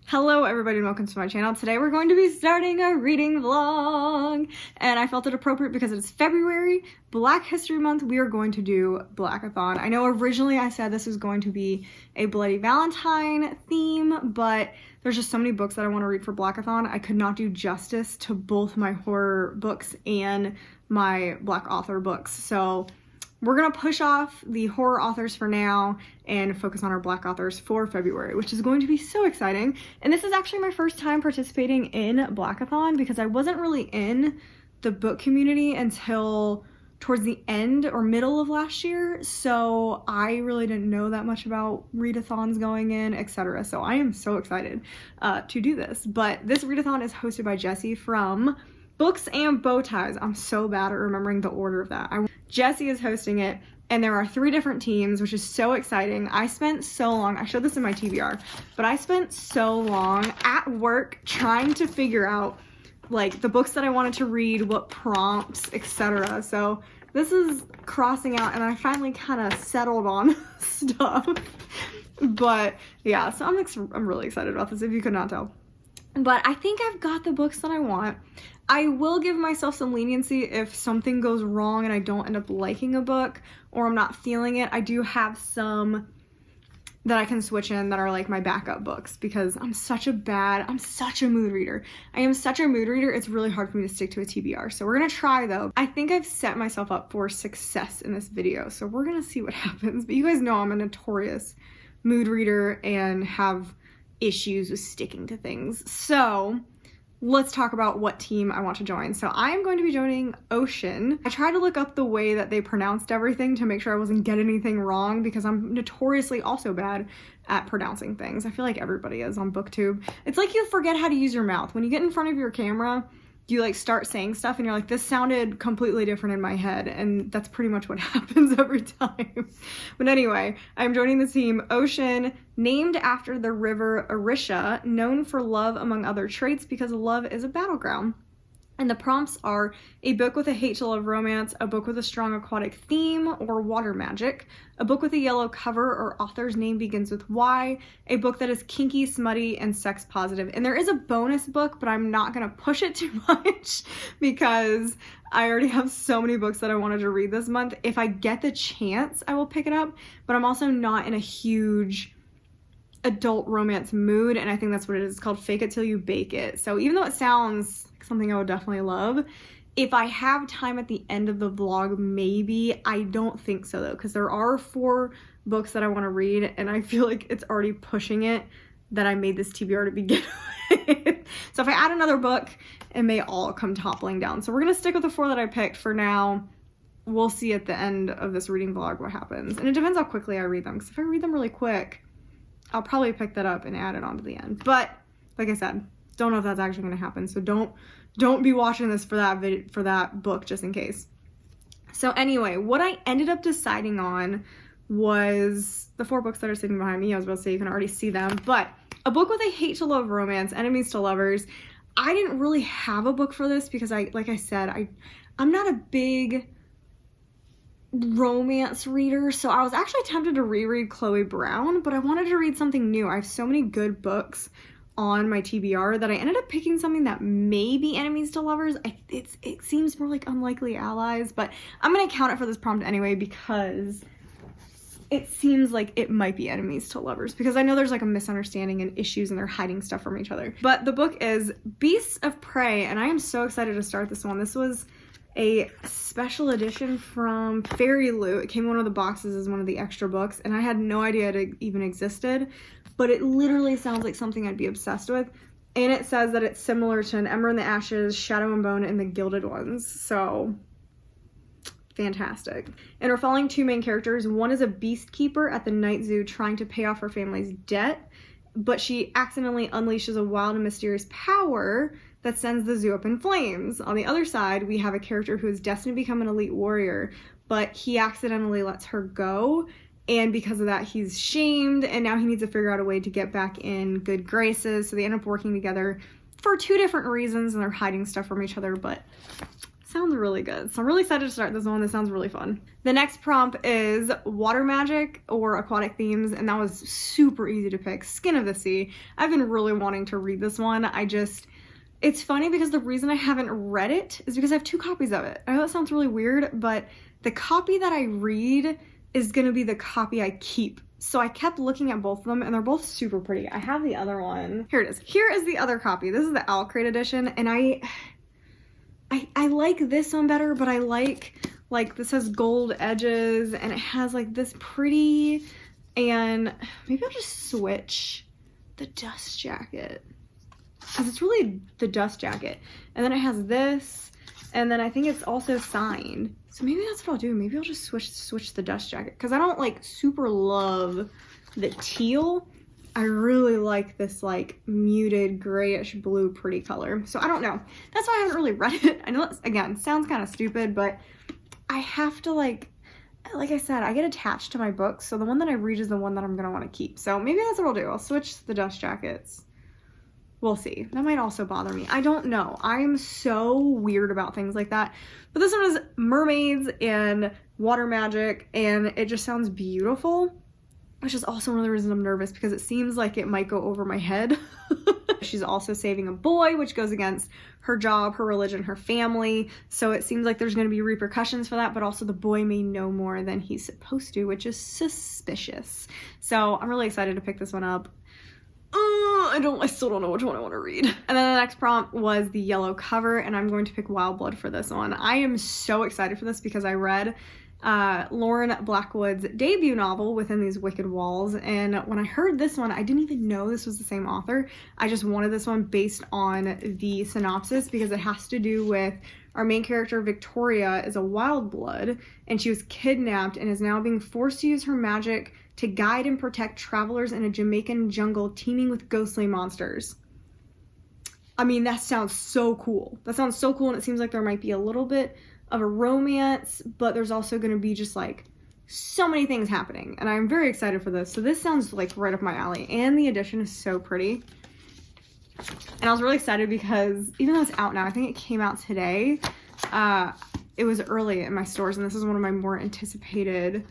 Hello everybody and welcome to my channel. Today we're going to be starting a reading vlog and I felt it appropriate because it's February, Black History Month. We are going to do Blackathon. I know originally I said this was going to be a Bloody Valentine theme, but there's just so many books that I want to read for Blackathon. I could not do justice to both my horror books and my Black author books. So we're gonna push off the horror authors for now and focus on our Black authors for February, which is going to be so exciting. And this is actually my first time participating in Blackathon because I wasn't really in the book community until towards the end or middle of last year. So I really didn't know that much about readathons going in, etc. So I am so excited to do this. But this readathon is hosted by Jessie from Books and Bow Ties. I'm so bad at remembering the order of that. Jessie is hosting it, and there are 3 different teams, which is so exciting. I spent so long, I showed this in my TBR, but I spent so long at work trying to figure out like the books that I wanted to read, what prompts, etc. So this is crossing out, and I finally kind of settled on stuff. But yeah, so I'm really excited about this, if you could not tell. But I think I've got the books that I want. I will give myself some leniency if something goes wrong and I don't end up liking a book or I'm not feeling it. I do have some that I can switch in that are like my backup books because I'm such a mood reader. I am such a mood reader, it's really hard for me to stick to a TBR. So we're gonna try though. I think I've set myself up for success in this video, so we're gonna see what happens. But you guys know I'm a notorious mood reader and have issues with sticking to things. So let's talk about what team I want to join. So I am going to be joining Ocean. I tried to look up the way that they pronounced everything to make sure I wasn't getting anything wrong because I'm notoriously also bad at pronouncing things. I feel like everybody is on BookTube. It's like you forget how to use your mouth. When you get in front of your camera, you like start saying stuff and you're like, this sounded completely different in my head, and that's pretty much what happens every time. But anyway, I'm joining the team Ocean, named after the river Arisha, known for love among other traits because love is a battleground. And the prompts are a book with a hate-to-love romance, a book with a strong aquatic theme or water magic, a book with a yellow cover or author's name begins with Y, a book that is kinky, smutty, and sex positive. And there is a bonus book, but I'm not gonna push it too much because I already have so many books that I wanted to read this month. If I get the chance, I will pick it up, but I'm also not in a huge adult romance mood, and I think that's what it is. It's called Fake It Till You Bake It. So even though it sounds like something I would definitely love, if I have time at the end of the vlog, maybe. I don't think so though, because there are 4 books that I want to read, and I feel like it's already pushing it that I made this TBR to begin with. So if I add another book, it may all come toppling down. So we're gonna stick with the 4 that I picked for now. We'll see at the end of this reading vlog what happens, and it depends how quickly I read them, because if I read them really quick, I'll probably pick that up and add it on to the end. But like I said, don't know if that's actually going to happen. So don't be watching this for that book just in case. So anyway, what I ended up deciding on was the 4 books that are sitting behind me. I was about to say you can already see them, but a book with a hate-to-love romance, enemies to lovers. I didn't really have a book for this because like I said, I'm not a big romance reader, so I was actually tempted to reread Chloe Brown, but I wanted to read something new. I have so many good books on my TBR that I ended up picking something that may be enemies to lovers. It seems more like unlikely allies, but I'm gonna count it for this prompt anyway because it seems like it might be enemies to lovers, because I know there's like a misunderstanding and issues and they're hiding stuff from each other. But the book is Beasts of Prey, and I am so excited to start this one. This was a special edition from Fairy Loot. It came in one of the boxes as one of the extra books, and I had no idea it even existed, but it literally sounds like something I'd be obsessed with. And it says that it's similar to An Ember in the Ashes, Shadow and Bone, and The Gilded Ones. So fantastic. And we're following 2 main characters. One is a beast keeper at the night zoo trying to pay off her family's debt, but she accidentally unleashes a wild and mysterious power that sends the zoo up in flames. On the other side, we have a character who is destined to become an elite warrior, but he accidentally lets her go, and because of that, he's shamed, and now he needs to figure out a way to get back in good graces. So they end up working together for 2 different reasons, and they're hiding stuff from each other, but sounds really good. So I'm really excited to start this one. This sounds really fun. The next prompt is water magic or aquatic themes, and that was super easy to pick. Skin of the Sea. I've been really wanting to read this one. It's funny because the reason I haven't read it is because I have 2 copies of it. I know that sounds really weird, but the copy that I read is gonna be the copy I keep. So I kept looking at both of them and they're both super pretty. I have the other one. Here it is. Here is the other copy. This is the Owl Crate edition, and I like this one better, but I like this has gold edges and it has like this pretty, and maybe I'll just switch the dust jacket. Because it's really the dust jacket. And then it has this, and then I think it's also signed. So maybe that's what I'll do. Maybe I'll just switch the dust jacket. Because I don't like super love the teal. I really like this like muted grayish blue pretty color. So I don't know. That's why I haven't really read it. I know it's, again, sounds kind of stupid, but I have to like I said, I get attached to my books. So the one that I read is the one that I'm going to want to keep. So maybe that's what I'll do. I'll switch the dust jackets. We'll see. That might also bother me. I don't know. I'm so weird about things like that. But this one is mermaids and water magic, and it just sounds beautiful, which is also one of the reasons I'm nervous, because it seems like it might go over my head. She's also saving a boy, which goes against her job, her religion, her family. So it seems like there's going to be repercussions for that, but also the boy may know more than he's supposed to, which is suspicious. So I'm really excited to pick this one up. I still don't know which one I want to read. And then the next prompt was the yellow cover, and I'm going to pick Wild Blood for this one. I am so excited for this because I read Lauren Blackwood's debut novel, Within These Wicked Walls, and when I heard this one, I didn't even know this was the same author. I just wanted this one based on the synopsis because it has to do with our main character Victoria is a wild blood, and she was kidnapped and is now being forced to use her magic to guide and protect travelers in a Jamaican jungle teeming with ghostly monsters. I mean, that sounds so cool. That sounds so cool, and it seems like there might be a little bit of a romance, but there's also going to be just like so many things happening, and I'm very excited for this. So this sounds like right up my alley, and the edition is so pretty. And I was really excited because even though it's out now, I think it came out today, it was early in my stores, and this is one of my more anticipated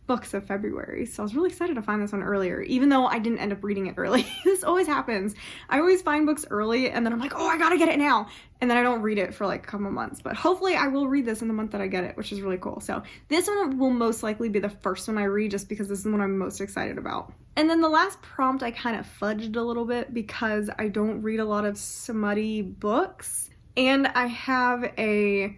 books of February. So I was really excited to find this one earlier, even though I didn't end up reading it early. This always happens. I always find books early and then I'm like, oh, I gotta get it now. And then I don't read it for like a couple months, but hopefully I will read this in the month that I get it, which is really cool. So this one will most likely be the first one I read just because this is what I'm most excited about. And then the last prompt I kind of fudged a little bit because I don't read a lot of smutty books, and I have a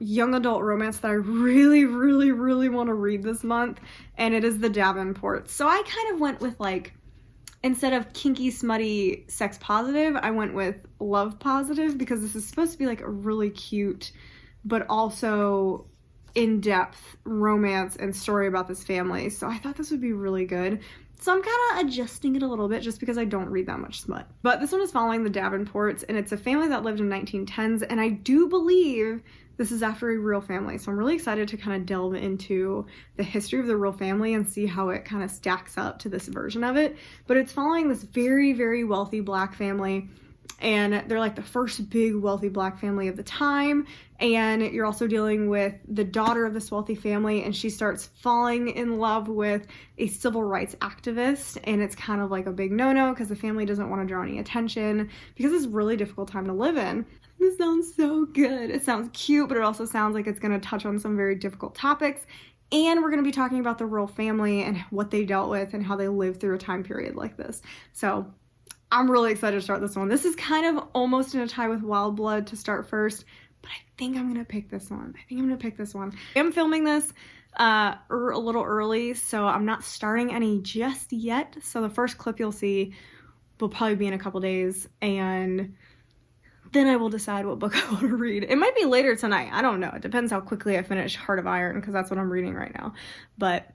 young adult romance that I really want to read this month, and it is The Davenports. So I kind of went with like, instead of kinky, smutty, sex positive, I went with love positive because this is supposed to be like a really cute but also in-depth romance and story about this family. So I thought this would be really good. So I'm kind of adjusting it a little bit just because I don't read that much smut. But this one is following the Davenports, and it's a family that lived in 1910s, and I do believe this is after a real family. So I'm really excited to kind of delve into the history of the real family and see how it kind of stacks up to this version of it. But it's following this very wealthy Black family, and they're like the first big wealthy Black family of the time, and you're also dealing with the daughter of this wealthy family, and she starts falling in love with a civil rights activist, and it's kind of like a big no-no because the family doesn't want to draw any attention because it's a really difficult time to live in. This sounds so good. It sounds cute, but it also sounds like it's going to touch on some very difficult topics, and we're going to be talking about the royal family and what they dealt with and how they lived through a time period like this. So I'm really excited to start this one. This is kind of almost in a tie with Wild Blood to start first, but I think I'm going to pick this one. I'm filming this a little early, so I'm not starting any just yet. So the first clip you'll see will probably be in a couple days, and then I will decide what book I want to read. It might be later tonight. I don't know. It depends how quickly I finish Heart of Iron, because that's what I'm reading right now. But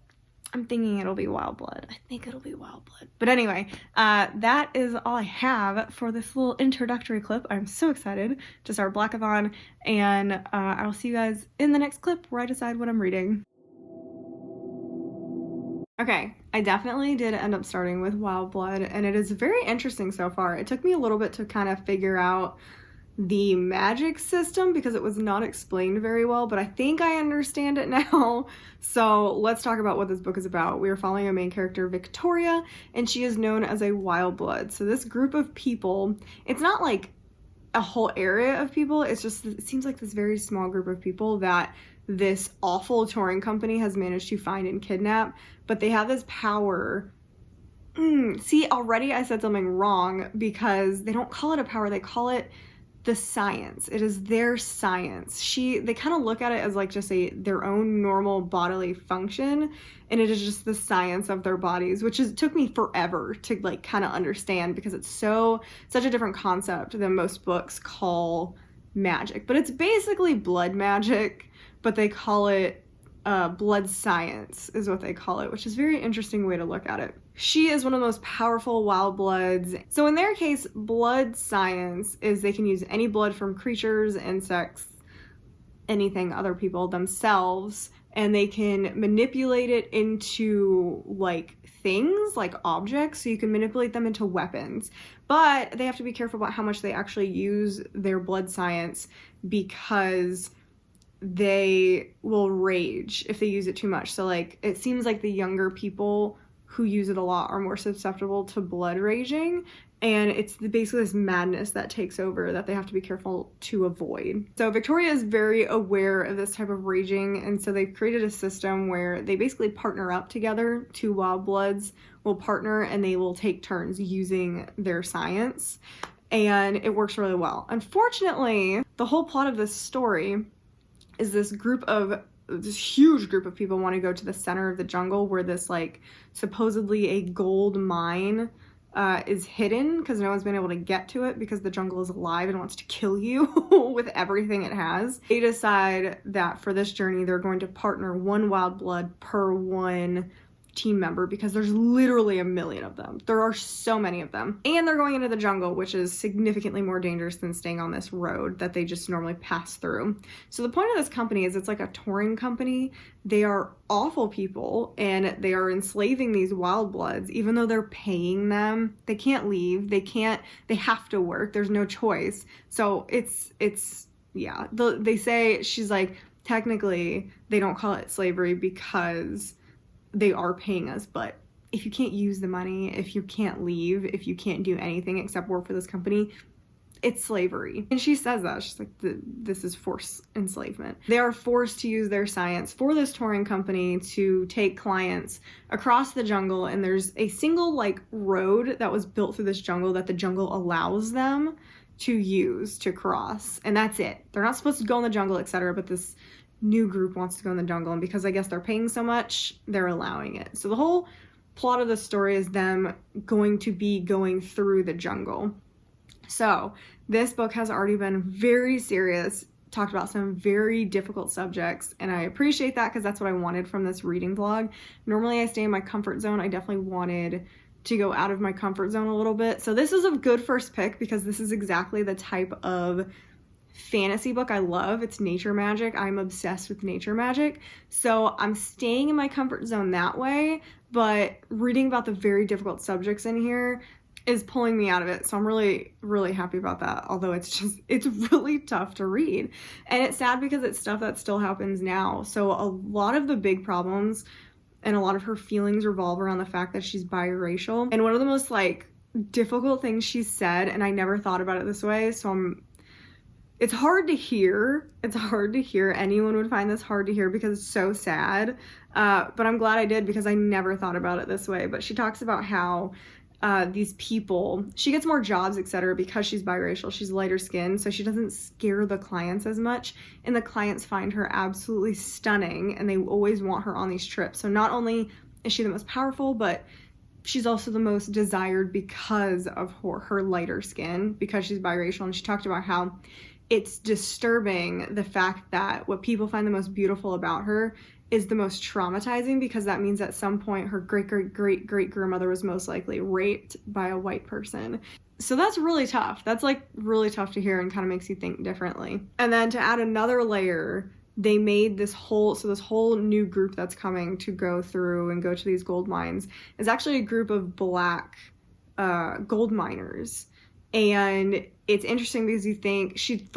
I'm thinking it'll be Wild Blood. I think it'll be Wild Blood. But anyway, that is all I have for this little introductory clip. I'm so excited to start Blackathon, and I'll see you guys in the next clip where I decide what I'm reading. Okay, I definitely did end up starting with Wild Blood, and it is very interesting so far. It took me a little bit to kind of figure out the magic system because it was not explained very well, but I think I understand it now. So let's talk about what this book is about. We are following a main character, Victoria, and she is known as a wild blood. So this group of people, it's not like a whole area of people, it's just, it seems like this very small group of people that this awful touring company has managed to find and kidnap, but they have this power. See, already I said something wrong because they don't call it a power, they call it the science. It is their science. They kind of look at it as like just their own normal bodily function, and it is just the science of their bodies, which took me forever to like kind of understand because it's such a different concept than most books call magic. But it's basically blood magic, but they call it blood science is what they call it, which is a very interesting way to look at it. She is one of the most powerful wild bloods. So in their case, blood science is they can use any blood from creatures, insects, anything, other people, themselves, and they can manipulate it into like things, like objects, so you can manipulate them into weapons. But they have to be careful about how much they actually use their blood science because they will rage if they use it too much. So like it seems like the younger people who use it a lot are more susceptible to blood raging, and it's basically this madness that takes over that they have to be careful to avoid. So Victoria is very aware of this type of raging, and so they've created a system where they basically partner up together. Two wild bloods will partner and they will take turns using their science, and it works really well. Unfortunately, the whole plot of this story is this huge group of people want to go to the center of the jungle where this like supposedly a gold mine is hidden because no one's been able to get to it because the jungle is alive and wants to kill you with everything it has. They decide that for this journey they're going to partner one wild blood per one team member because there's literally a million of them. There are so many of them. And they're going into the jungle, which is significantly more dangerous than staying on this road that they just normally pass through. So the point of this company is it's like a touring company. They are awful people and they are enslaving these wild bloods even though they're paying them. They can't leave. They have to work. There's no choice. So yeah. They say, she's like, technically they don't call it slavery because they are paying us, but if you can't use the money, if you can't leave, if you can't do anything except work for this company, it's slavery. And she says that. She's like, this is forced enslavement. They are forced to use their science for this touring company to take clients across the jungle, and there's a single like road that was built through this jungle that the jungle allows them to use to cross, and that's it. They're not supposed to go in the jungle, etc., but this new group wants to go in the jungle, and because I guess they're paying so much, they're allowing it. So the whole plot of the story is them going through the jungle. So this book has already been very serious, talked about some very difficult subjects, and I appreciate that because that's what I wanted from this reading vlog. Normally I stay in my comfort zone. I definitely wanted to go out of my comfort zone a little bit. So this is a good first pick because this is exactly the type of fantasy book I love. It's nature magic. I'm obsessed with nature magic. So I'm staying in my comfort zone that way, but reading about the very difficult subjects in here is pulling me out of it. So I'm really, really happy about that. Although it's really tough to read. And it's sad because it's stuff that still happens now. So a lot of the big problems and a lot of her feelings revolve around the fact that she's biracial. And one of the most like difficult things she said, and I never thought about it this way, so it's hard to hear. It's hard to hear. Anyone would find this hard to hear because it's so sad. But I'm glad I did because I never thought about it this way. But she talks about how these people, she gets more jobs, etc. because she's biracial. She's lighter skinned, so she doesn't scare the clients as much. And the clients find her absolutely stunning, and they always want her on these trips. So not only is she the most powerful, but she's also the most desired because of her lighter skin, because she's biracial. And she talked about how it's disturbing the fact that what people find the most beautiful about her is the most traumatizing, because that means at some point her great-great-great-great-grandmother was most likely raped by a white person. So that's really tough. That's like really tough to hear and kind of makes you think differently. And then to add another layer, they made this whole new group that's coming to go through and go to these gold mines is actually a group of black gold miners. And it's interesting because you think she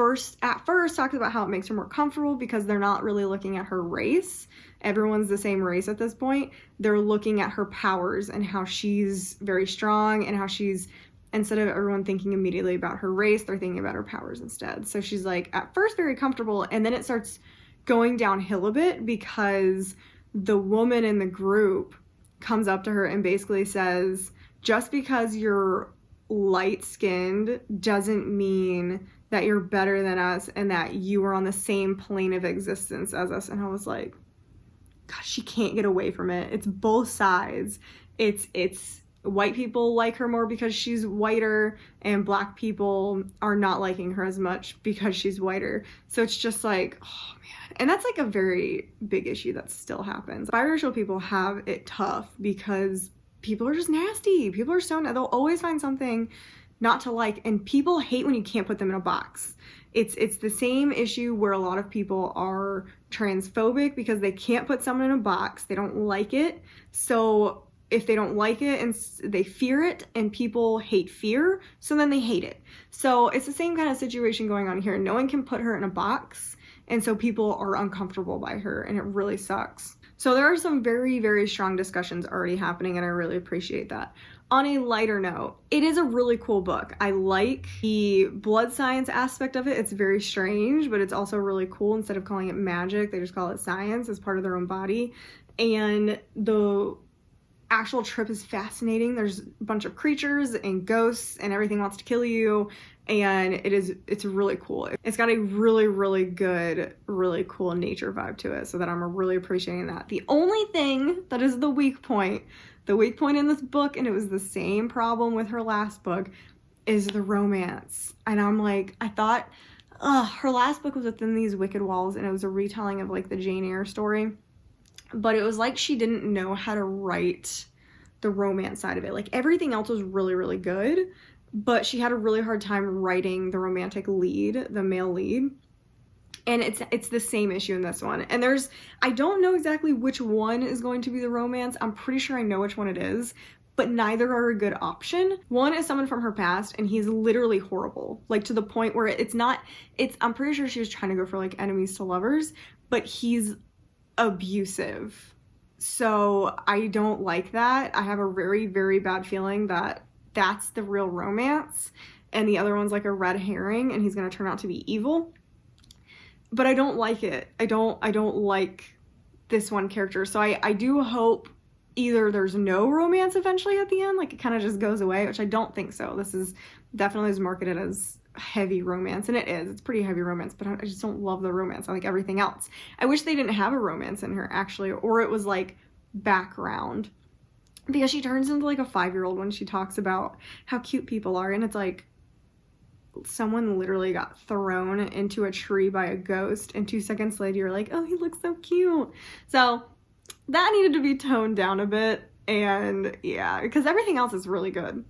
at first talks about how it makes her more comfortable because they're not really looking at her race. Everyone's the same race at this point. They're looking at her powers and how she's very strong and how she's, instead of everyone thinking immediately about her race, they're thinking about her powers instead. So she's like at first very comfortable, and then it starts going downhill a bit because the woman in the group comes up to her and basically says, just because you're light-skinned doesn't mean that you're better than us and that you are on the same plane of existence as us. And I was like, gosh, she can't get away from it. It's both sides. It's white people like her more because she's whiter, and black people are not liking her as much because she's whiter. So it's just like, oh man. And that's like a very big issue that still happens. Biracial people have it tough because people are just nasty. People are so, they'll always find something not to like, and people hate when you can't put them in a box. It's the same issue where a lot of people are transphobic because they can't put someone in a box. They don't like it. So if they don't like it and they fear it, and people hate fear, so then they hate it. So it's the same kind of situation going on here. No one can put her in a box, and so people are uncomfortable by her, and it really sucks. So there are some very, very strong discussions already happening, and I really appreciate that. On a lighter note, it is a really cool book. I like the blood science aspect of it. It's very strange, but it's also really cool. Instead of calling it magic, they just call it science as part of their own body. And the actual trip is fascinating. There's a bunch of creatures and ghosts and everything wants to kill you, and it's really cool. It's got a really, really good, really cool nature vibe to it, so that I'm really appreciating that. The only thing that is the weak point in this book, and it was the same problem with her last book, is the romance. And I'm like, I thought her last book was Within These Wicked Walls, and it was a retelling of like the Jane Eyre story. But it was like she didn't know how to write the romance side of it. Like everything else was really, really good, but she had a really hard time writing the romantic lead, the male lead. And it's the same issue in this one. And I don't know exactly which one is going to be the romance. I'm pretty sure I know which one it is, but neither are a good option. One is someone from her past, and he's literally horrible. Like to the point where I'm pretty sure she was trying to go for like enemies to lovers, but he's abusive. So I don't like that. I have a very, very bad feeling that that's the real romance, and the other one's like a red herring, and he's gonna turn out to be evil. But I don't like it. I don't like this one character. So I do hope either there's no romance eventually at the end, like it kind of just goes away, which I don't think so. This is definitely marketed as heavy romance, and it's pretty heavy romance, but I just don't love the romance. I like everything else. I wish they didn't have a romance in her actually, or it was like background, because she turns into like a 5-year-old when she talks about how cute people are, and it's like someone literally got thrown into a tree by a ghost, and 2 seconds later you're like, oh, he looks so cute. So that needed to be toned down a bit, and yeah, because everything else is really good.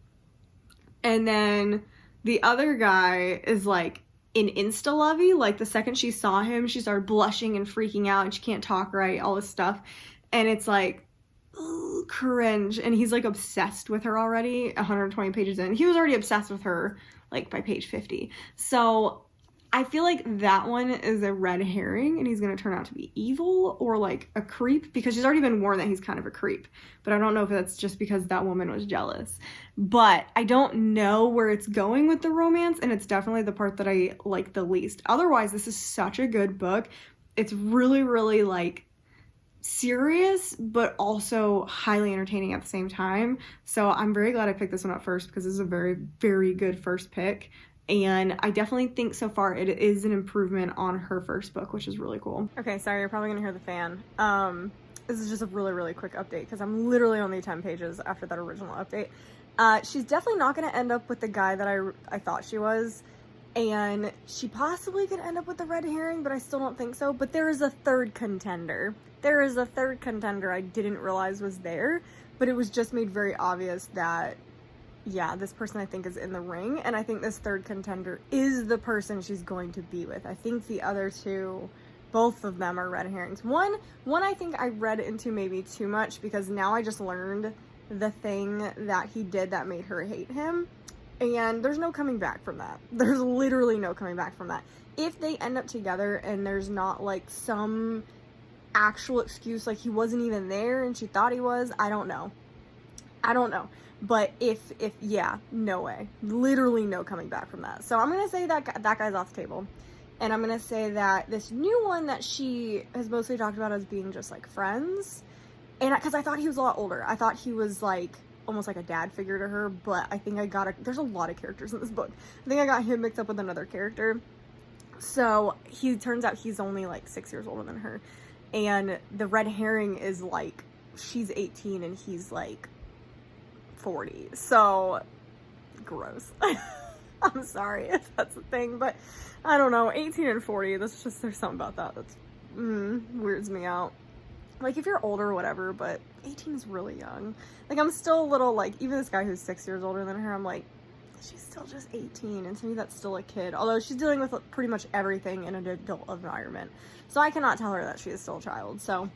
And then the other guy is like an insta-lovey. Like the second she saw him, she started blushing and freaking out, and she can't talk right, all this stuff. And it's like, ooh, cringe. And he's like obsessed with her already, 120 pages in. He was already obsessed with her like by page 50. So I feel like that one is a red herring, and he's gonna turn out to be evil or like a creep, because she's already been warned that he's kind of a creep. But I don't know if that's just because that woman was jealous. But I don't know where it's going with the romance, and it's definitely the part that I like the least. Otherwise, this is such a good book. It's really, really like serious, but also highly entertaining at the same time. So I'm very glad I picked this one up first, because this is a very, very good first pick. And I definitely think so far it is an improvement on her first book, which is really cool. Okay, sorry, you're probably gonna hear the fan. This is just a really, really quick update, because I'm literally only 10 pages after that original update. She's definitely not gonna end up with the guy that I thought she was, and she possibly could end up with the red herring, but I still don't think so. But there is a third contender. There is a third contender I didn't realize was there, but it was just made very obvious that, yeah, this person I think is in the ring, and I think this third contender is the person she's going to be with. I think the other two, both of them are red herrings. One I think I read into maybe too much, because now I just learned the thing that he did that made her hate him. And there's no coming back from that. There's literally no coming back from that. If they end up together and there's not, like, some actual excuse, like he wasn't even there and she thought he was, I don't know. But if yeah, no way. Literally no coming back from that. So I'm gonna say that guy's off the table. And I'm gonna say that this new one that she has mostly talked about as being just, like, friends. And because I thought he was a lot older. I thought he was, like, almost like a dad figure to her, but I think there's a lot of characters in this book. I think I got him mixed up with another character. So he turns out he's only, like, 6 years older than her. And the red herring is, like, she's 18 and he's, like, 40. So, gross. I'm sorry if that's a thing, but I don't know. 18 and 40, there's something about that that's, weirds me out. Like, if you're older or whatever, but 18 is really young. Like, I'm still a little, like, even this guy who's 6 years older than her, I'm like, she's still just 18, and to me that's still a kid. Although she's dealing with pretty much everything in an adult environment. So I cannot tell her that she is still a child. So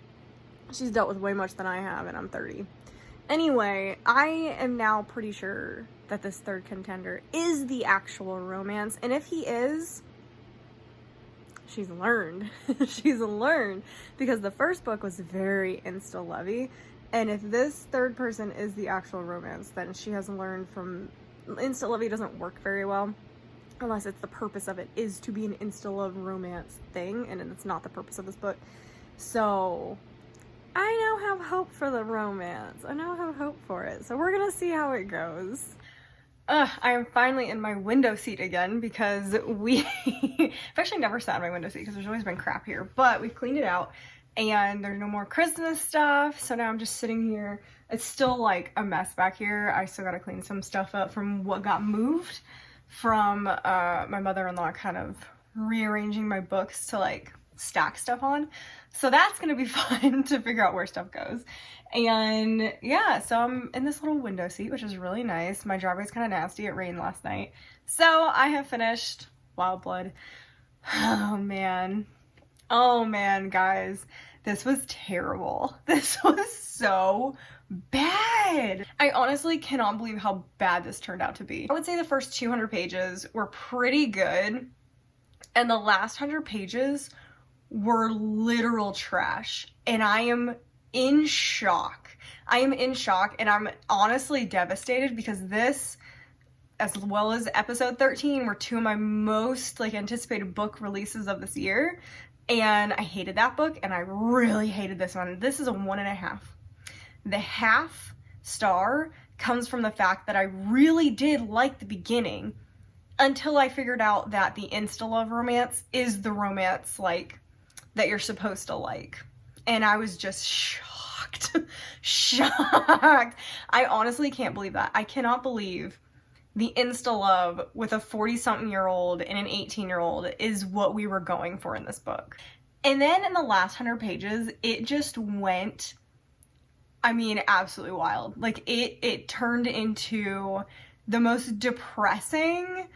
she's dealt with way much than I have, and I'm 30. Anyway, I am now pretty sure that this third contender is the actual romance. And if he is, she's learned. She's learned. Because the first book was very insta-lovey. And if this third person is the actual romance, then she has learned from... Insta-lovey doesn't work very well. Unless it's the purpose of it is to be an insta-love romance thing. And it's not the purpose of this book. So... I now have hope for the romance. I now have hope for it. So we're gonna see how it goes. I am finally in my window seat again because I've actually never sat in my window seat because there's always been crap here, but we've cleaned it out and there's no more Christmas stuff. So now I'm just sitting here. It's still like a mess back here. I still gotta clean some stuff up from what got moved from my mother-in-law kind of rearranging my books to like stack stuff on. So that's gonna be fun to figure out where stuff goes. And yeah, so I'm in this little window seat, which is really nice. My driveway's kind of nasty. It rained last night. So I have finished Wild Blood. Oh man, guys, this was terrible. This was so bad. I honestly cannot believe how bad this turned out to be. I would say the first 200 pages were pretty good, and the last 100 pages were literal trash, and I am in shock. I am in shock, and I'm honestly devastated because this, as well as episode 13, were two of my most like anticipated book releases of this year, and I hated that book, and I really hated this one. This is a 1.5. The half star comes from the fact that I really did like the beginning until I figured out that the insta-love romance is the romance like that you're supposed to like. And I was just shocked. Shocked. I honestly can't believe that. I cannot believe the insta-love with a 40-something-year-old and an 18-year-old is what we were going for in this book. And then in the last 100 pages, it just went, I mean, absolutely wild. Like, it turned into the most depressing,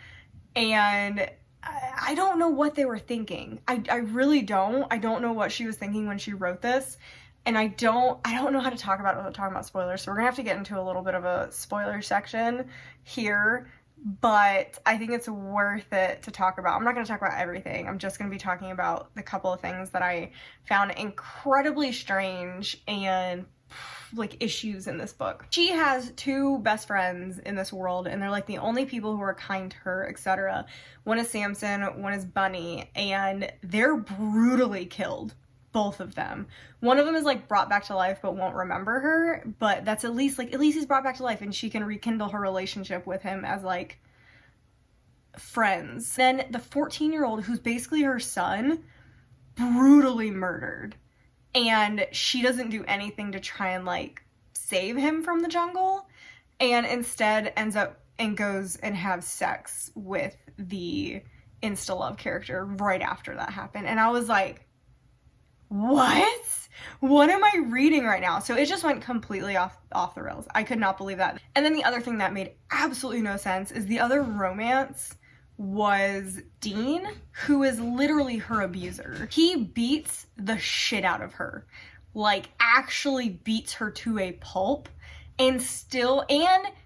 and I don't know what they were thinking. I really don't. I don't know what she was thinking when she wrote this. And I don't know how to talk about it without talking about spoilers. So we're gonna have to get into a little bit of a spoiler section here. But I think it's worth it to talk about. I'm not gonna talk about everything. I'm just gonna be talking about the couple of things that I found incredibly strange and like issues in this book. She has two best friends in this world, and they're like the only people who are kind to her, etc. One is Samson, one is Bunny, and they're brutally killed, both of them. One of them is like brought back to life but won't remember her, but that's at least he's brought back to life and she can rekindle her relationship with him as like friends. Then the 14-year-old, who's basically her son, brutally murdered. And she doesn't do anything to try and like save him from the jungle, and instead ends up and goes and has sex with the insta-love character right after that happened. And I was like, what am I reading right now? So it just went completely off the rails. I could not believe that. And then the other thing that made absolutely no sense is the other romance was Dean, who is literally her abuser. He beats the shit out of her, like actually beats her to a pulp, and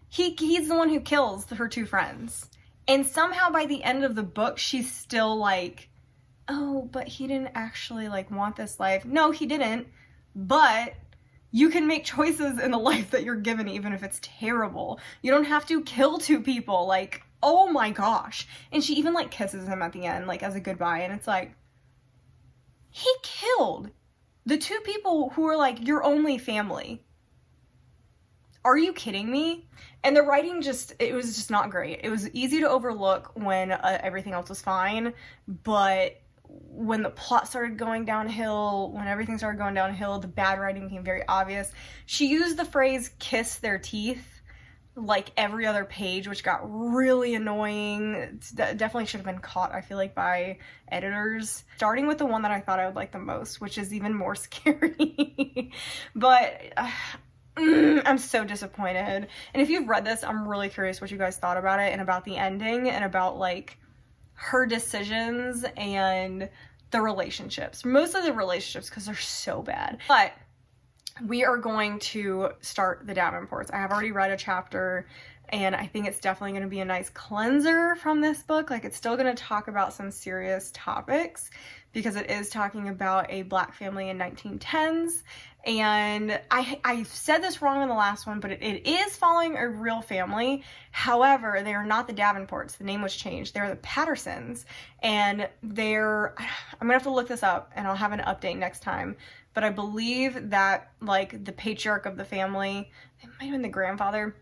he's the one who kills her two friends. And somehow by the end of the book, she's still like, oh, but he didn't actually like want this life. No, he didn't. But you can make choices in the life that you're given, even if it's terrible. You don't have to kill two people. Like, oh my gosh. And she even like kisses him at the end, like as a goodbye. And it's like, he killed the two people who are like your only family. Are you kidding me? And the writing it was just not great. It was easy to overlook when everything else was fine, but when the plot started going downhill, when everything started going downhill, the bad writing became very obvious. She used the phrase kiss their teeth like every other page, which got really annoying. That definitely should have been caught, I feel like, by editors. Starting with the one that I thought I would like the most, which is even more scary. But I'm so disappointed. And if you've read this, I'm really curious what you guys thought about it and about the ending and about like her decisions and the relationships. Most of the relationships, because they're so bad. But we are going to start the Davenports. I have already read a chapter, and I think it's definitely going to be a nice cleanser from this book. Like, it's still going to talk about some serious topics because it is talking about a Black family in 1910s. And I said this wrong in the last one, but it is following a real family. However, they are not the Davenports. The name was changed. They're the Pattersons. And I'm going to have to look this up, and I'll have an update next time. But I believe that, like, the patriarch of the family, it might have been the grandfather,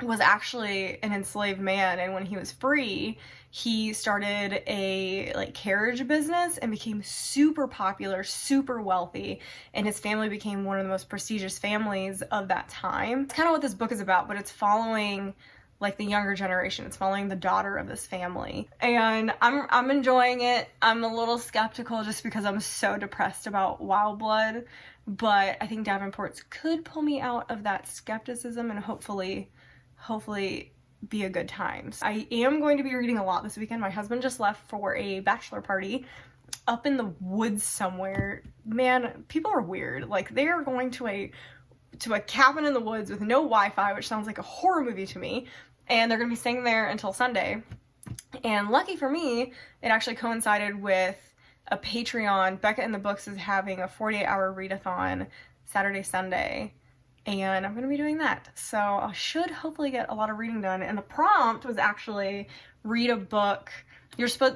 was actually an enslaved man, and when he was free, he started a like carriage business and became super popular, super wealthy, and his family became one of the most prestigious families of that time. It's kind of what this book is about, but it's following like the younger generation. It's following the daughter of this family, and I'm enjoying it. I'm a little skeptical just because I'm so depressed about Wild Blood, but I think Davenports could pull me out of that skepticism and hopefully be a good time. So I am going to be reading a lot this weekend. My husband just left for a bachelor party up in the woods somewhere. Man, people are weird. Like, they are going to a cabin in the woods with no Wi-Fi, which sounds like a horror movie to me, and they're gonna be staying there until Sunday. And lucky for me, it actually coincided with a Patreon. Becca in the Books is having a 48-hour readathon Saturday, Sunday, and I'm going to be doing that. So I should hopefully get a lot of reading done. And the prompt was actually read a book.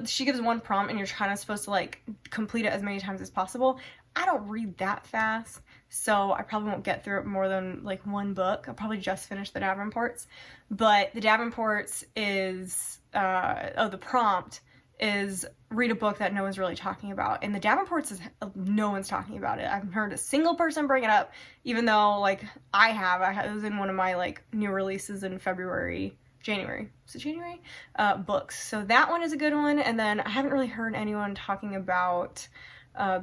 She gives one prompt and you're kind of supposed to like complete it as many times as possible. I don't read that fast, so I probably won't get through it more than like one book. I'll probably just finish the Davenports. But the Davenports is, the prompt is read a book that no one's really talking about. And the Davenports is, no one's talking about it. I haven't heard a single person bring it up, even though like it was in one of my like new releases in January, books. So that one is a good one. And then I haven't really heard anyone talking about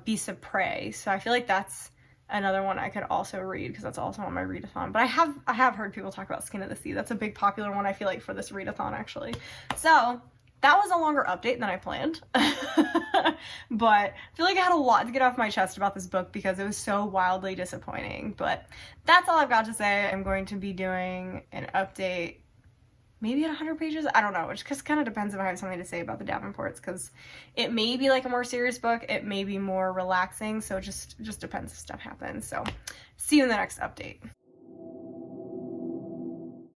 Beasts of Prey. So I feel like that's another one I could also read because that's also on my readathon. But I have heard people talk about Skin of the Sea. That's a big popular one, I feel like, for this readathon actually. So that was a longer update than I planned, but I feel like I had a lot to get off my chest about this book because it was so wildly disappointing. But that's all I've got to say. I'm going to be doing an update maybe at 100 pages. I don't know. It just kind of depends if I have something to say about the Davenports, because it may be like a more serious book. It may be more relaxing. So it just depends if stuff happens. So see you in the next update.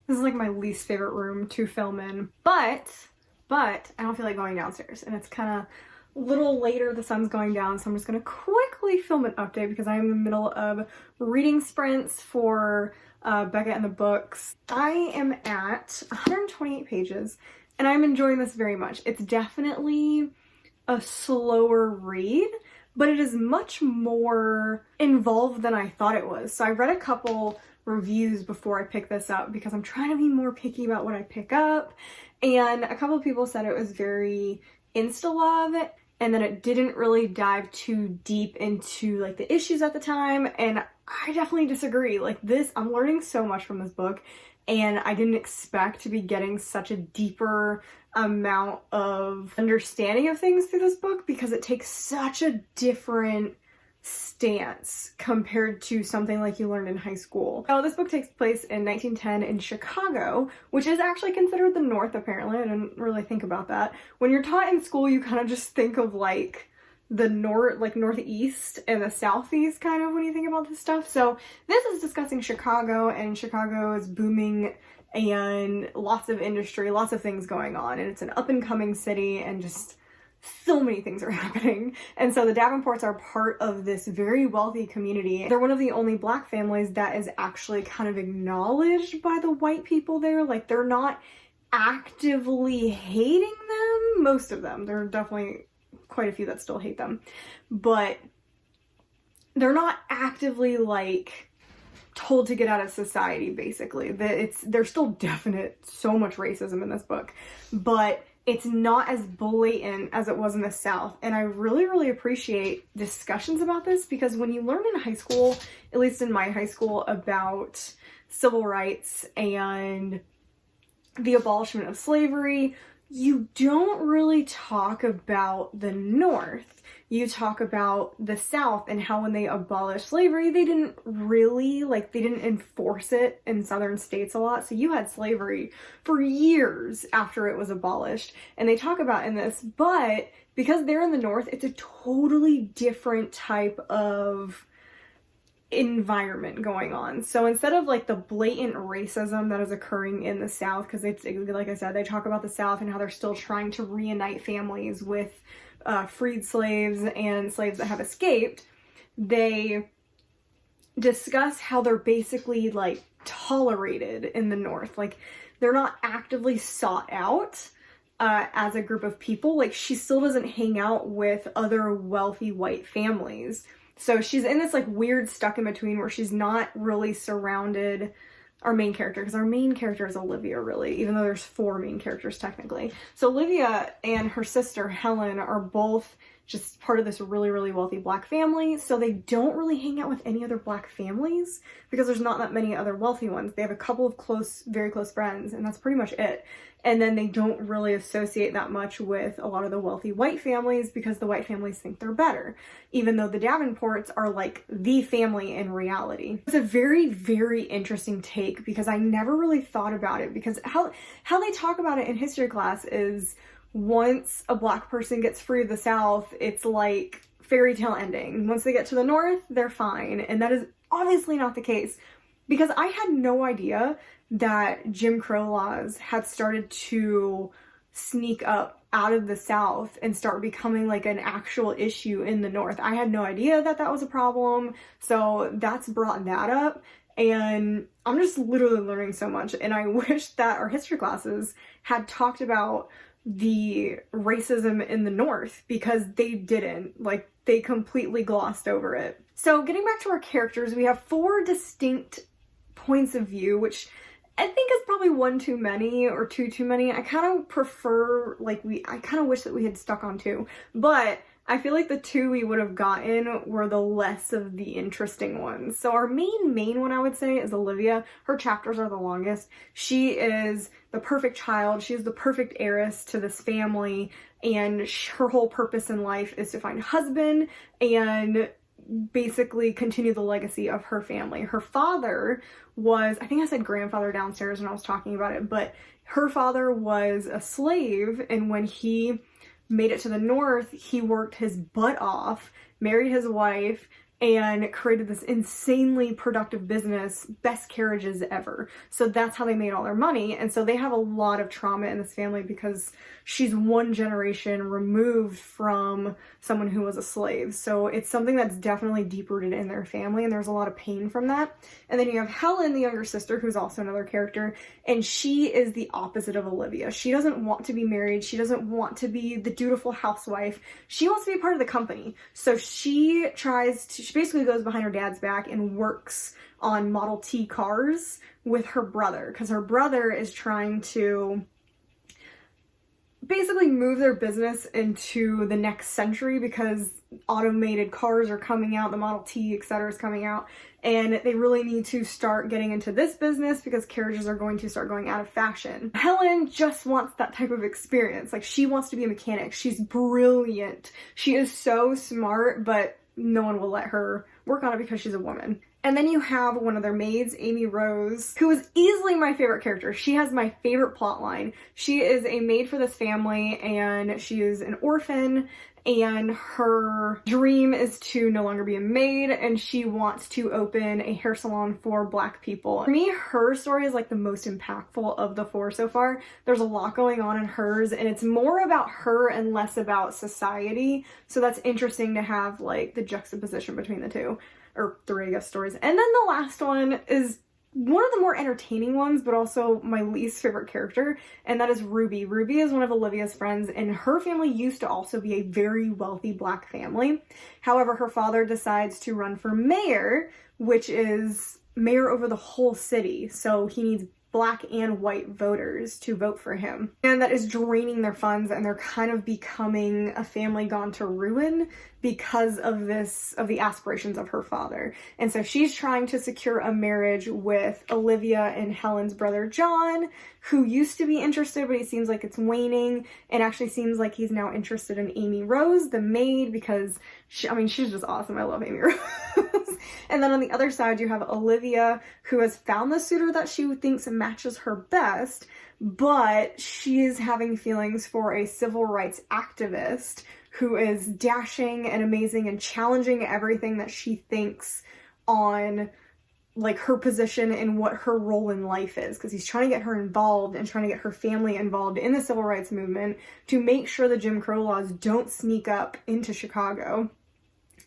This is like my least favorite room to film in, but I don't feel like going downstairs, and it's kind of a little later, the sun's going down, so I'm just going to quickly film an update because I'm in the middle of reading sprints for Becca and the Books. I am at 128 pages, and I'm enjoying this very much. It's definitely a slower read, but it is much more involved than I thought it was. So I read a couple reviews before I picked this up because I'm trying to be more picky about what I pick up, and a couple of people said it was very insta-love and that it didn't really dive too deep into like the issues at the time, and I definitely disagree. Like, this, I'm learning so much from this book, and I didn't expect to be getting such a deeper amount of understanding of things through this book because it takes such a different stance compared to something like you learned in high school. Now, this book takes place in 1910 in Chicago, which is actually considered the North, apparently. I didn't really think about that. When you're taught in school, you kind of just think of like the Northeast and the Southeast kind of when you think about this stuff. So this is discussing Chicago, and Chicago is booming and lots of industry, lots of things going on, and it's an up-and-coming city, and just so many things are happening. And so the Davenports are part of this very wealthy community. They're one of the only Black families that is actually kind of acknowledged by the white people there. Like, they're not actively hating them, most of them. There are definitely quite a few that still hate them, but they're not actively like told to get out of society, basically. There's still definite so much racism in this book, but it's not as blatant as it was in the South. And I really appreciate discussions about this, because when you learn in high school, at least in my high school, about civil rights and the abolishment of slavery, you don't really talk about the North. You talk about the South and how when they abolished slavery, they didn't enforce it in southern states a lot. So you had slavery for years after it was abolished. And they talk about in this, but because they're in the North, it's a totally different type of environment going on. So instead of like the blatant racism that is occurring in the South, because it's, like I said, they talk about the South and how they're still trying to reunite families with freed slaves and slaves that have escaped, they discuss how they're basically like tolerated in the North. Like, they're not actively sought out as a group of people. Like, she still doesn't hang out with other wealthy white families. So she's in this like weird stuck in between where she's not really surrounded, our main character, because our main character is Olivia, really, even though there's 4 main characters technically. So Olivia and her sister Helen are both just part of this really wealthy Black family, so they don't really hang out with any other Black families because there's not that many other wealthy ones. They have a couple of very close friends, and that's pretty much it. And then they don't really associate that much with a lot of the wealthy white families because the white families think they're better, even though the Davenports are like the family in reality. It's a very interesting take because I never really thought about it, because how they talk about it in history class is once a Black person gets free of the South, it's like fairy tale ending. Once they get to the North, they're fine. And that is obviously not the case, because I had no idea that Jim Crow laws had started to sneak up out of the South and start becoming like an actual issue in the North. I had no idea that that was a problem, so that's brought that up, and I'm just literally learning so much. And I wish that our history classes had talked about the racism in the North, because they didn't. Like, they completely glossed over it. So getting back to our characters, we have 4 distinct points of view, which I think is probably 1 too many or 2 too many. I kind of prefer, I kind of wish that we had stuck on 2, but I feel like the 2 we would have gotten were the less of the interesting ones. So our main one, I would say, is Olivia. Her chapters are the longest. She is the perfect child. She is the perfect heiress to this family, and her whole purpose in life is to find a husband and basically continue the legacy of her family. Her father was, I think I said grandfather downstairs when I was talking about it, but her father was a slave, and when he made it to the North, he worked his butt off, married his wife, and created this insanely productive business, best carriages ever. So that's how they made all their money. And so they have a lot of trauma in this family because she's 1 generation removed from someone who was a slave. So it's something that's definitely deep-rooted in their family, and there's a lot of pain from that. And then you have Helen, the younger sister, who's also another character, and she is the opposite of Olivia. She doesn't want to be married. She doesn't want to be the dutiful housewife. She wants to be part of the company. So she basically goes behind her dad's back and works on Model T cars with her brother, because her brother is trying to basically move their business into the next century, because automated cars are coming out, the Model T, etc. is coming out, and they really need to start getting into this business because carriages are going to start going out of fashion. Helen just wants that type of experience. Like, she wants to be a mechanic. She's brilliant. She is so smart, but no one will let her work on it because she's a woman. And then you have one of their maids, Amy Rose, who is easily my favorite character. She has my favorite plot line. She is a maid for this family, and she is an orphan, and her dream is to no longer be a maid, and she wants to open a hair salon for Black people. For me, her story is like the most impactful of the 4 so far. There's a lot going on in hers, and it's more about her and less about society. So that's interesting to have like the juxtaposition between the 2, or 3, I guess, stories. And then the last one is one of the more entertaining ones, but also my least favorite character, and that is Ruby. Ruby is one of Olivia's friends, and her family used to also be a very wealthy Black family. However, her father decides to run for mayor, which is mayor over the whole city, so he needs Black and white voters to vote for him. And that is draining their funds, and they're kind of becoming a family gone to ruin because of the aspirations of her father. And so she's trying to secure a marriage with Olivia and Helen's brother John, who used to be interested, but he seems like it's waning, and actually seems like he's now interested in Amy Rose, the maid, because she's just awesome. I love Amy Rose. And then on the other side, you have Olivia, who has found the suitor that she thinks matches her best, but she is having feelings for a civil rights activist who is dashing and amazing and challenging everything that she thinks on like her position and what her role in life is, because he's trying to get her involved and trying to get her family involved in the civil rights movement to make sure the Jim Crow laws don't sneak up into Chicago.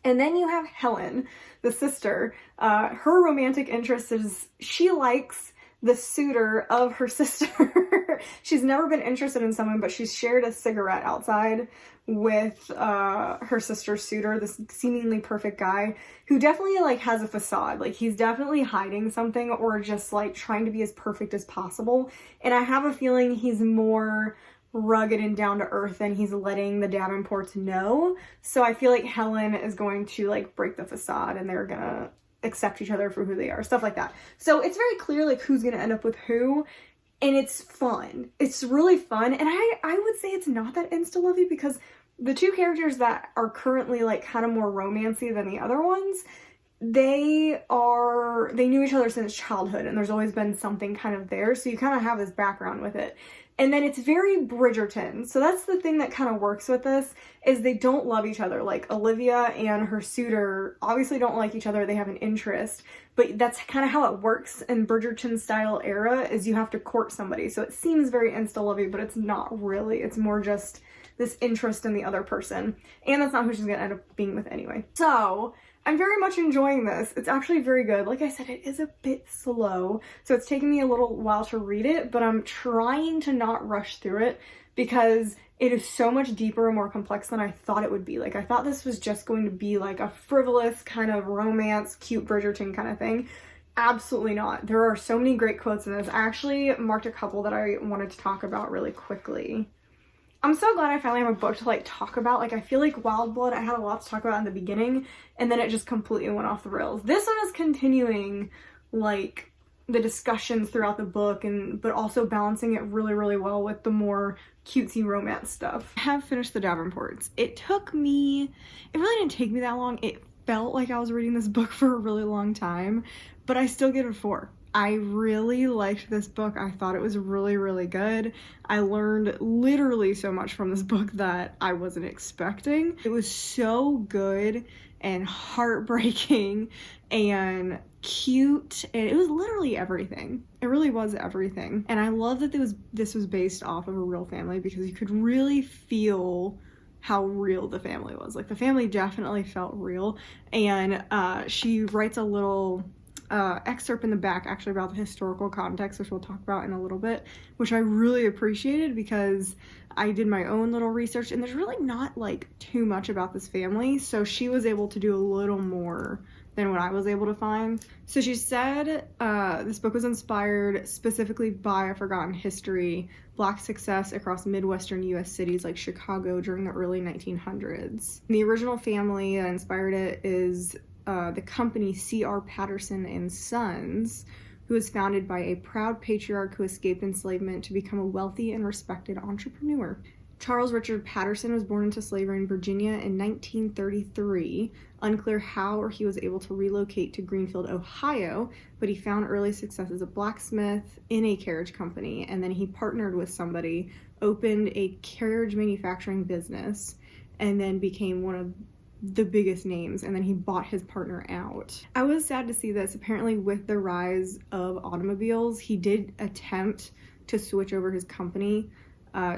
And then you have Helen, the sister. Her romantic interest is she likes the suitor of her sister. She's never been interested in someone, but she's shared a cigarette outside with her sister's suitor, this seemingly perfect guy who definitely like has a facade. Like he's definitely hiding something or just like trying to be as perfect as possible. And I have a feeling he's more rugged and down to earth than he's letting the Davenports know. So I feel like Helen is going to like break the facade and they're gonna accept each other for who they are, stuff like that. So it's very clear like who's gonna end up with who, and it's fun. It's really fun, and I would say it's not that insta-lovey because the 2 characters that are currently like kind of more romancy than the other ones, they knew each other since childhood, and there's always been something kind of there, so you kind of have this background with it. And then it's very Bridgerton. So that's the thing that kind of works with this, is they don't love each other. Like Olivia and her suitor obviously don't like each other. They have an interest, but that's kind of how it works in Bridgerton style era, is you have to court somebody. So it seems very insta-lovey, but it's not really. It's more just this interest in the other person. And that's not who she's gonna end up being with anyway. So I'm very much enjoying this. It's actually very good. Like I said, it is a bit slow, so it's taking me a little while to read it, but I'm trying to not rush through it because it is so much deeper and more complex than I thought it would be. Like I thought this was just going to be like a frivolous kind of romance, cute Bridgerton kind of thing. Absolutely not. There are so many great quotes in this. I actually marked a couple that I wanted to talk about really quickly. I'm so glad I finally have a book to like talk about. Like I feel like Wild Blood, I had a lot to talk about in the beginning and then it just completely went off the rails. This one is continuing like the discussions throughout the book, but also balancing it really, really well with the more cutesy romance stuff. I have finished The Davenports. It really didn't take me that long. It felt like I was reading this book for a really long time, but I still give it a 4. I really liked this book. I thought it was really, really good. I learned literally so much from this book that I wasn't expecting. It was so good and heartbreaking and cute, and it was literally everything. It really was everything. And I love that this was based off of a real family, because you could really feel how real the family was. Like the family definitely felt real. And she writes a little excerpt in the back actually about the historical context, which we'll talk about in a little bit, which I really appreciated because I did my own little research and there's really not like too much about this family, so she was able to do a little more than what I was able to find. So she said this book was inspired specifically by a forgotten history, Black success across Midwestern US cities like Chicago during the early 1900s. The original family that inspired it is the company C.R. Patterson and Sons, who was founded by a proud patriarch who escaped enslavement to become a wealthy and respected entrepreneur. Charles Richard Patterson was born into slavery in Virginia in 1933. Unclear how or he was able to relocate to Greenfield, Ohio, but he found early success as a blacksmith in a carriage company, and then he partnered with somebody, opened a carriage manufacturing business, and then became one of the biggest names, and then he bought his partner out. I was sad to see this. Apparently, with the rise of automobiles, he did attempt to switch over his company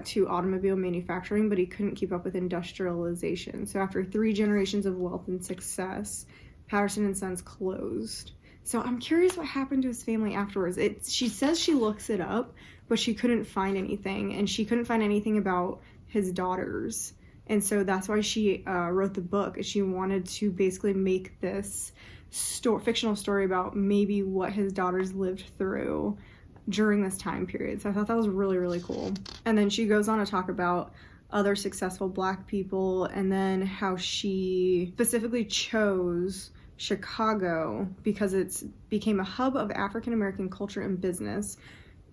to automobile manufacturing, but he couldn't keep up with industrialization. So after 3 generations of wealth and success, Patterson and Sons closed. So I'm curious what happened to his family afterwards. She says she looks it up, but she couldn't find anything, and she couldn't find anything about his daughters. And so that's why she wrote the book. She wanted to basically make this fictional story about maybe what his daughters lived through during this time period. So I thought that was really, really cool. And then she goes on to talk about other successful Black people, and then how she specifically chose Chicago because it became a hub of African American culture and business,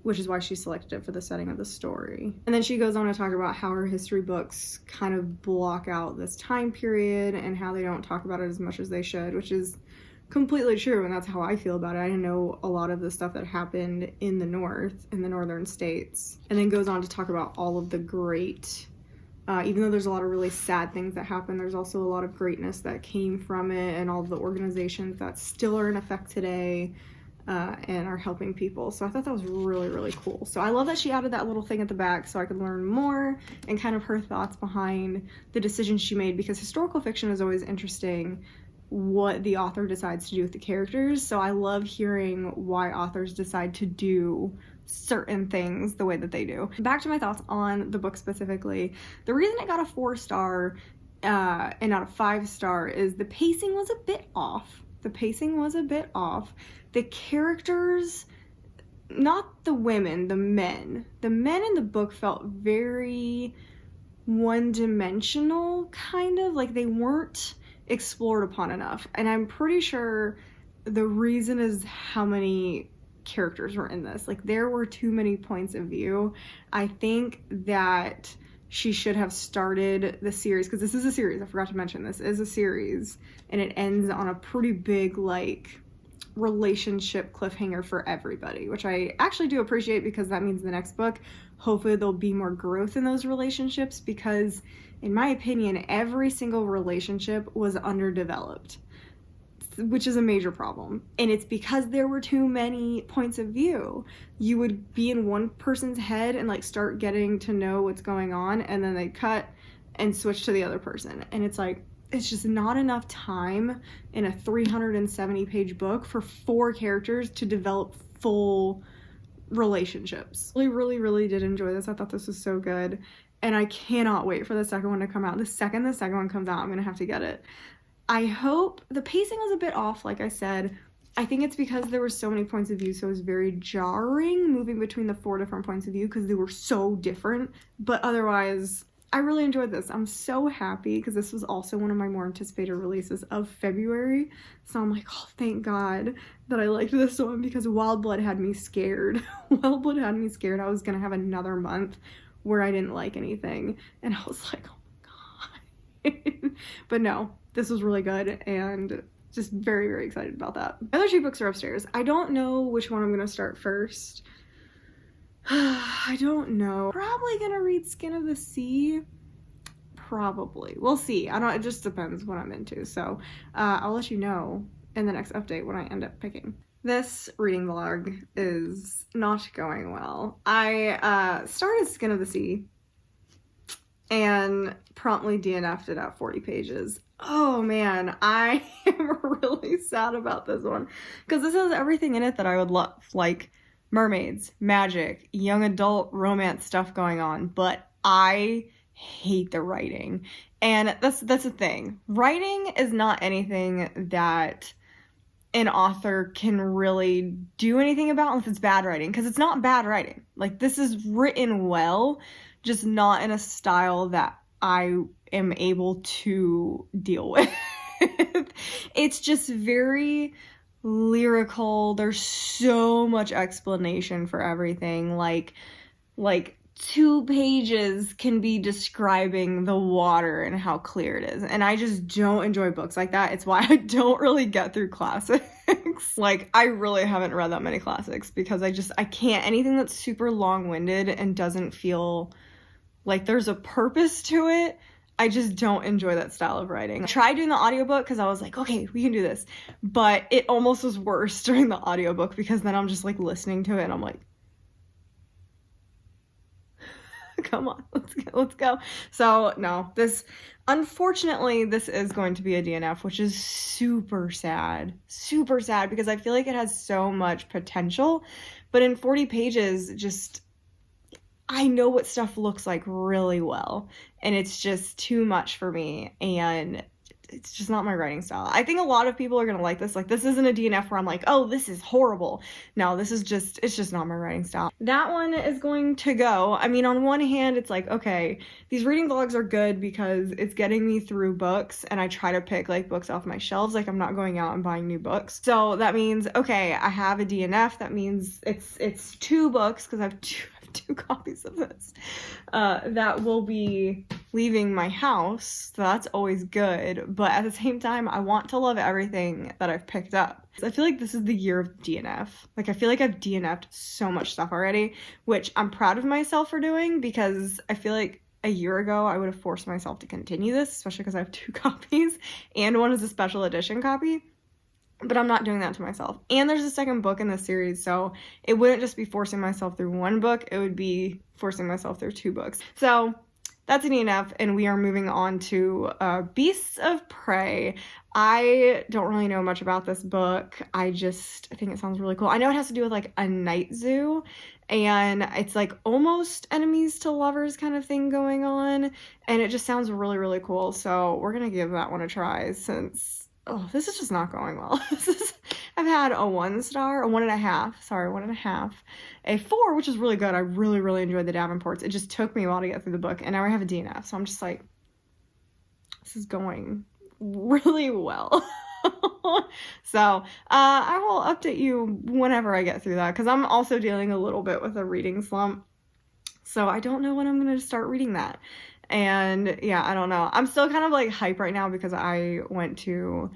which is why she selected it for the setting of the story. And then she goes on to talk about how her history books kind of block out this time period and how they don't talk about it as much as they should, which is completely true, and that's how I feel about it. I know a lot of the stuff that happened in the North, in the northern states. And then goes on to talk about all of the great, even though there's a lot of really sad things that happen, there's also a lot of greatness that came from it, and all of the organizations that still are in effect today and are helping people. So I thought that was really, really cool. So I love that she added that little thing at the back so I could learn more and kind of her thoughts behind the decisions she made, because historical fiction is always interesting what the author decides to do with the characters. So I love hearing why authors decide to do certain things the way that they do. Back to my thoughts on the book specifically. The reason it got a 4-star and not a 5-star is the pacing was a bit off. The characters, not the women, the men. The men in the book felt very one-dimensional, kind of. Like they weren't explored upon enough. And I'm pretty sure the reason is how many characters were in this. Like there were too many points of view. I think that she should have started the series, because this is a series, I forgot to mention this is a series, and it ends on a pretty big like relationship cliffhanger for everybody, which I actually do appreciate, because that means the next book, hopefully there'll be more growth in those relationships, because in my opinion, every single relationship was underdeveloped, which is a major problem. And it's because there were too many points of view. You would be in one person's head and like start getting to know what's going on, and then they cut and switch to the other person. And it's like, it's just not enough time in a 370-page book for 4 characters to develop full relationships. I really did enjoy this. I thought this was so good. And I cannot wait for the second one to come out. The second one comes out, I'm gonna have to get it. I hope the pacing was a bit off, like I said. I think it's because there were so many points of view, so it was very jarring moving between the 4 different points of view because they were so different. But otherwise, I really enjoyed this. I'm so happy because this was also one of my more anticipated releases of February. So I'm like, oh, thank God that I liked this one, because Wild Blood had me scared. Wild Blood had me scared I was gonna have another month where I didn't like anything, and I was like, oh my God. But no, this was really good, and just very excited about that. The other 2 books are upstairs. I don't know which one I'm gonna start first. I don't know. Probably gonna read Skin of the Sea. Probably. We'll see. It just depends what I'm into. So I'll let you know in the next update what I end up picking. This reading vlog is not going well. I started Skin of the Sea and promptly DNF'd it at 40 pages. Oh man, I am really sad about this one, because this has everything in it that I would love, like mermaids, magic, young adult romance stuff going on, but I hate the writing. And that's the thing. Writing is not anything that an author can really do anything about unless it's bad writing, because it's not bad writing. Like, this is written well, just not in a style that I am able to deal with. It's just very lyrical. There's so much explanation for everything, like 2 pages can be describing the water and how clear it is. And I just don't enjoy books like that. It's why I don't really get through classics. Like, I really haven't read that many classics because I can't. Anything that's super long-winded and doesn't feel like there's a purpose to it, I just don't enjoy that style of writing. I tried doing the audiobook because I was like, okay, we can do this. But it almost was worse during the audiobook because then I'm just like listening to it and I'm like, come on, let's go. So no, unfortunately, this is going to be a DNF, which is super sad because I feel like it has so much potential, but in 40 pages, just, I know what stuff looks like really well, and it's just too much for me, and it's just not my writing style. I think a lot of people are gonna like this. Like, this isn't a DNF where I'm like, oh, this is horrible. No, it's just not my writing style. That one is going to go. I mean, on one hand, it's like, okay, these reading vlogs are good because it's getting me through books, and I try to pick like books off my shelves. Like, I'm not going out and buying new books. So that means, okay, I have a DNF. That means it's 2 books because I have 2 copies of this that will be leaving my house, so that's always good. But at the same time, I want to love everything that I've picked up. I feel like this is the year of DNF. Like, I feel like I've DNF'd so much stuff already, which I'm proud of myself for doing because I feel like a year ago I would have forced myself to continue this, especially because I have 2 copies and one is a special edition copy. But I'm not doing that to myself. And there's a second book in this series, so it wouldn't just be forcing myself through 1 book, it would be forcing myself through 2 books. So that's an DNF, and we are moving on to Beasts of Prey. I don't really know much about this book. I think it sounds really cool. I know it has to do with like a night zoo, and it's like almost enemies to lovers kind of thing going on, and it just sounds really, really cool. So we're gonna give that one a try since, oh, this is just not going well. I've had a 1 star, a 1.5, a 4, which is really good. I really, really enjoyed the Davenports. It just took me a while to get through the book, and now I have a DNF, so I'm just like, this is going really well. So I will update you whenever I get through that, because I'm also dealing a little bit with a reading slump, so I don't know when I'm going to start reading that. And yeah, I don't know. I'm still kind of like hype right now because I went to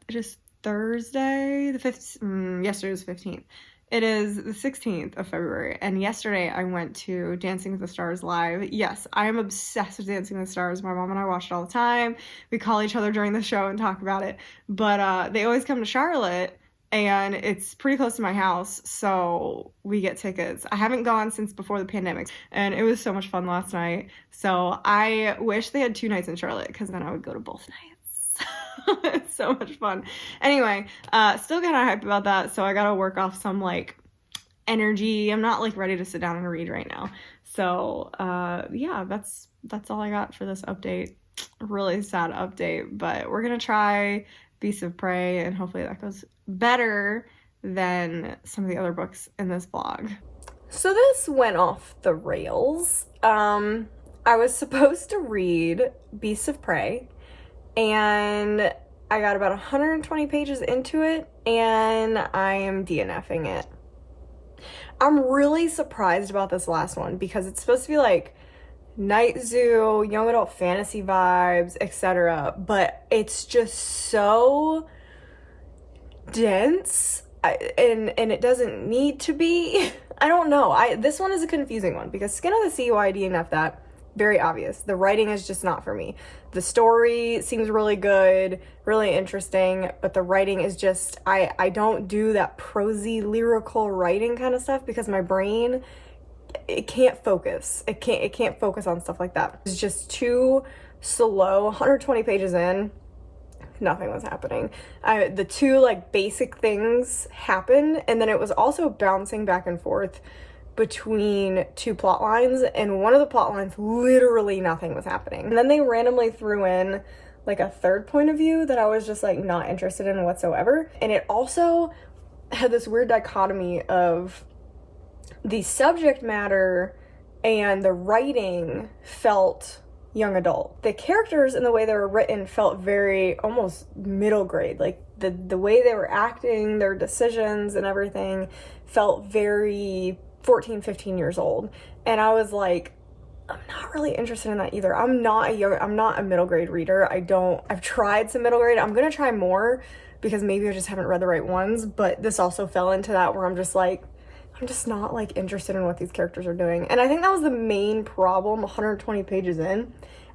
just Thursday, the 5th, yesterday was 15th. It is the 16th of February, and yesterday I went to Dancing with the Stars live. Yes, I am obsessed with Dancing with the Stars. My mom and I watch it all the time. We call each other during the show and talk about it, but they always come to Charlotte, and it's pretty close to my house, so we get tickets. I haven't gone since before the pandemic, and it was so much fun last night. So I wish they had 2 nights in Charlotte, because then I would go to both nights. It's so much fun. Anyway, still kind of hyped about that, so I gotta work off some like energy. I'm not like ready to sit down and read right now. So yeah, that's all I got for this update. Really sad update, but we're gonna try Beasts of Prey, and hopefully that goes better than some of the other books in this vlog. So this went off the rails. I was supposed to read Beasts of Prey, and I got about 120 pages into it, and I am DNFing it. I'm really surprised about this last one because it's supposed to be like night zoo, young adult fantasy vibes, etc. But it's just so dense, and it doesn't need to be. I don't know. This one is a confusing one because Skin of the Sea, why I DNF that, very obvious. The writing is just not for me. The story seems really good, really interesting, but the writing is just, I don't do that prosy lyrical writing kind of stuff because my brain, it can't focus. It can't focus on stuff like that. It's just too slow. 120 pages in, nothing was happening. The 2 like basic things happened, and then it was also bouncing back and forth between 2 plot lines, and one of the plot lines literally nothing was happening. And then they randomly threw in like a 3rd point of view that I was just like not interested in whatsoever. And it also had this weird dichotomy of the subject matter and the writing felt young adult. The characters and the way they were written felt very almost middle grade. Like the way they were acting, their decisions and everything felt very 14, 15 years old. And I was like, I'm not really interested in that either. I'm not a middle grade reader. I've tried some middle grade. I'm gonna try more because maybe I just haven't read the right ones, but this also fell into that where I'm just like, I'm just not like interested in what these characters are doing. And I think that was the main problem 120 pages in.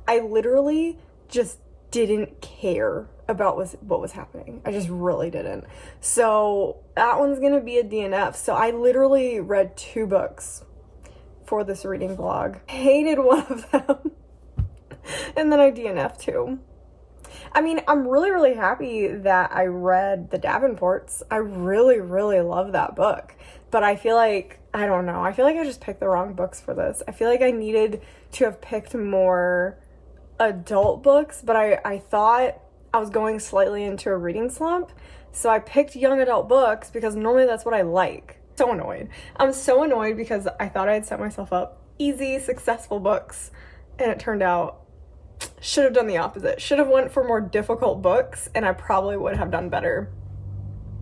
I literally just didn't care about what was happening. I just really didn't. So that one's gonna be a DNF. So I literally read 2 books for this reading vlog. Hated one of them. And then I DNF'd 2. I mean, I'm really, really happy that I read The Davenports. I really, really love that book. But I feel like, I don't know, I feel like I just picked the wrong books for this. I feel like I needed to have picked more adult books, but I thought I was going slightly into a reading slump. So I picked young adult books because normally that's what I like. So annoyed. I'm so annoyed because I thought I'd set myself up easy, successful books, and it turned out should have done the opposite. Should have went for more difficult books, and I probably would have done better.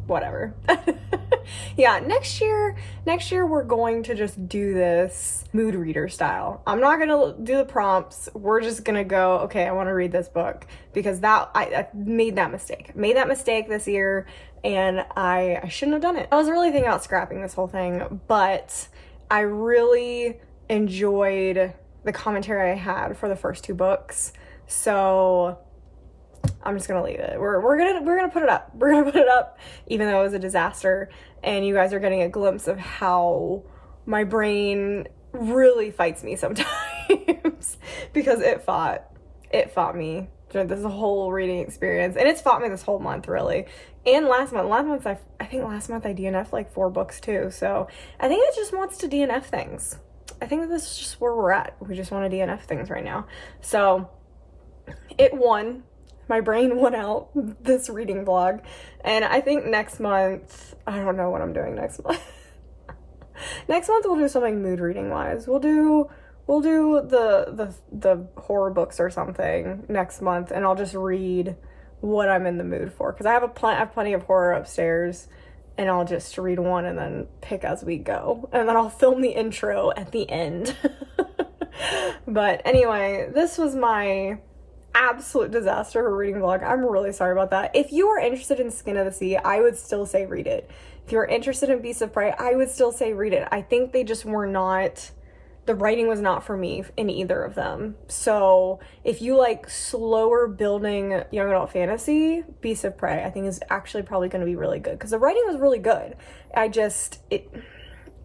Whatever. Yeah, next year we're going to just do this mood reader style. I'm not gonna do the prompts. We're just gonna go, okay, I want to read this book, because I made that mistake. Made that mistake this year, and I shouldn't have done it. I was really thinking about scrapping this whole thing, but I really enjoyed the commentary I had for the first 2 books. So I'm just gonna leave it. We're gonna put it up. We're gonna put it up, even though it was a disaster. And you guys are getting a glimpse of how my brain really fights me sometimes because it fought me during this whole reading experience, and it's fought me this whole month really. And last month I think last month I DNF'd like 4 books too. So I think it just wants to DNF things. I think that this is just where we're at. We just want to DNF things right now. So it won. My brain won out this reading vlog. And I think next month, I don't know what I'm doing next month. Next month we'll do something mood reading wise. We'll do the horror books or something next month, and I'll just read what I'm in the mood for, because I have plenty of horror upstairs, and I'll just read one and then pick as we go, and then I'll film the intro at the end. But anyway, this was my absolute disaster of a reading vlog. I'm really sorry about that. If you are interested in Skin of the Sea, I would still say read it. If you're interested in Beasts of Prey, I would still say read it. I think they just were not, the writing was not for me in either of them. So if you like slower building young adult fantasy, Beasts of Prey I think is actually probably going to be really good, because the writing was really good.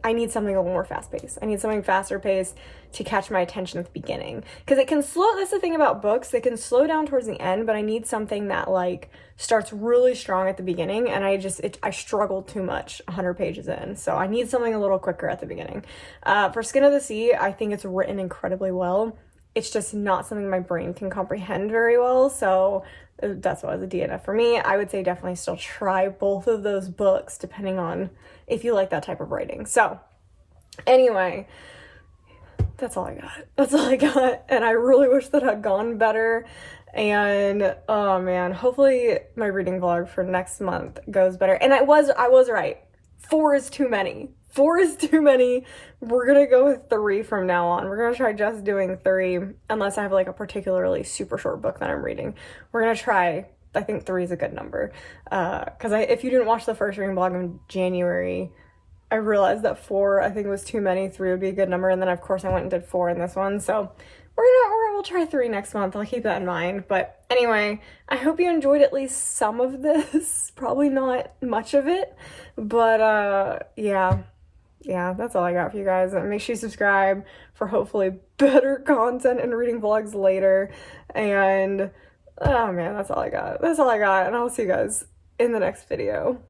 I need something a little more fast-paced. I need something faster-paced to catch my attention at the beginning. Because it can slow, that's the thing about books, they can slow down towards the end, but I need something that, like, starts really strong at the beginning, and I struggled too much 100 pages in. So I need something a little quicker at the beginning. For Skin of the Sea, I think it's written incredibly well. It's just not something my brain can comprehend very well, so that's why it was a DNF for me. I would say definitely still try both of those books, depending on if you like that type of writing. So anyway, that's all I got. That's all I got. And I really wish that I'd gone better. And oh man, hopefully my reading vlog for next month goes better. And I was right. 4 is too many. 4 is too many. We're gonna go with 3 from now on. We're gonna try just doing 3, unless I have like a particularly super short book that I'm reading. We're gonna try, I think 3 is a good number. Because if you didn't watch the first reading vlog in January, I realized that 4 I think was too many. 3 would be a good number, and then of course I went and did 4 in this one. So we'll try 3 next month. I'll keep that in mind. But anyway, I hope you enjoyed at least some of this. Probably not much of it, but yeah, that's all I got for you guys. And make sure you subscribe for hopefully better content and reading vlogs later. And oh man, that's all I got. And I'll see you guys in the next video.